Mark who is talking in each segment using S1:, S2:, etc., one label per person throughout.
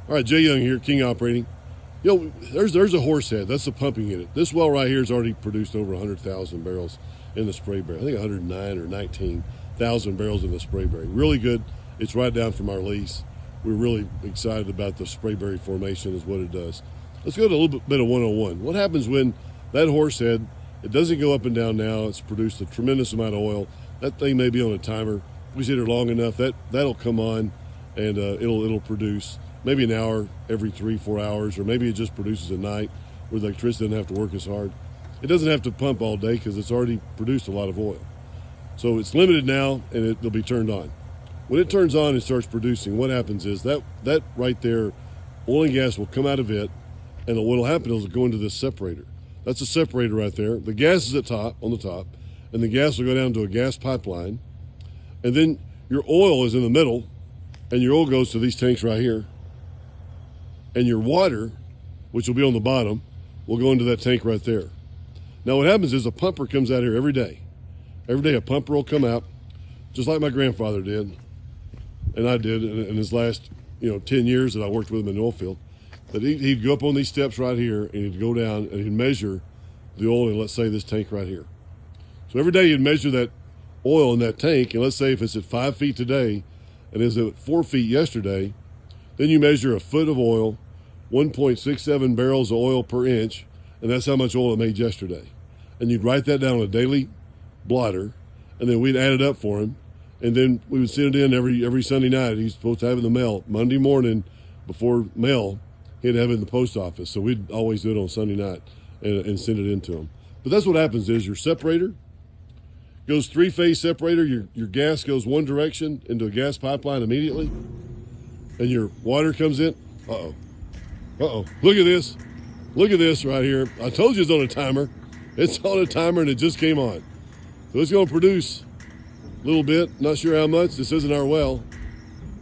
S1: All right, Jay Young here, King Operating. You know, there's a Horsehead. That's the pumping unit. This well right here has already produced over 100,000 barrels in the spray barrel. I think 109 or 19,000 barrels in the spray berry. Really good. It's right down from our lease. We're really excited about the spray berry formation is what it does. Let's go to a little bit of 101. What happens when that Horsehead, it doesn't go up and down now. It's produced a tremendous amount of oil. That thing may be on a timer. If we sit here long enough, that'll come on and it'll produce maybe an hour every 3-4 hours, or maybe it just produces at night where the electricity doesn't have to work as hard. It doesn't have to pump all day because it's already produced a lot of oil. So it's limited now, and it'll be turned on. When it turns on and starts producing, what happens is that right there, oil and gas will come out of it, and what will happen is it'll go into this separator. That's a separator right there. The gas is on the top, and the gas will go down to a gas pipeline, and then your oil is in the middle, and your oil goes to these tanks right here. And your water, which will be on the bottom, will go into that tank right there. Now what happens is a pumper comes out here every day. Every day a pumper will come out, just like my grandfather did, and I did in his last 10 years that I worked with him in the oil field. That he'd go up on these steps right here, and he'd go down and he'd measure the oil in, let's say, this tank right here. So every day he'd measure that oil in that tank, and let's say if it's at 5 feet today and it's at 4 feet yesterday, then you measure a foot of oil, 1.67 barrels of oil per inch, and that's how much oil it made yesterday. And you'd write that down on a daily blotter, and then we'd add it up for him, and then we would send it in every Sunday night. He's supposed to have it in the mail. Monday morning, before mail, he'd have it in the post office. So we'd always do it on Sunday night and send it in to him. But that's what happens is your separator goes three-phase separator. Your gas goes one direction into a gas pipeline immediately, and your water comes in. Look at this. Look at this right here. I told you it's on a timer. It's on a timer, and it just came on. So it's going to produce a little bit. Not sure how much. This isn't our well.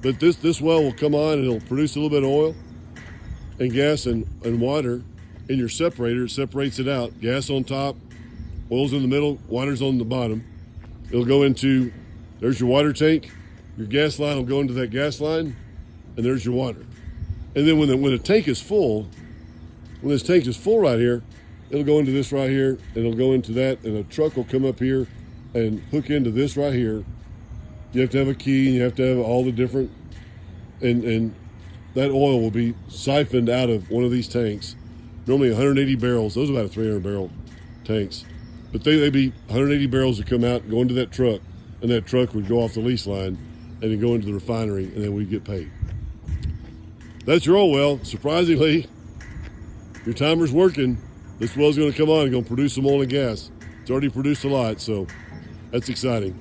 S1: But this well will come on, and it'll produce a little bit of oil and gas and water in your separator. It separates it out. Gas on top, oil's in the middle, water's on the bottom. It'll go into, there's your water tank. Your gas line will go into that gas line, and there's your water. And then when the tank is full, when this tank is full right here, it'll go into this right here, and it'll go into that, and a truck will come up here and hook into this right here. You have to have a key, and you have to have all the different, and that oil will be siphoned out of one of these tanks. Normally 180 barrels. Those are about 300 barrel tanks. But they'd be 180 barrels that come out and go into that truck, and that truck would go off the lease line and then go into the refinery, and then we'd get paid. That's your oil well. Surprisingly, your timer's working. This well's going to come on and going to produce some oil and gas. It's already produced a lot, so that's exciting.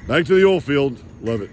S1: Back to the oil field. Love it.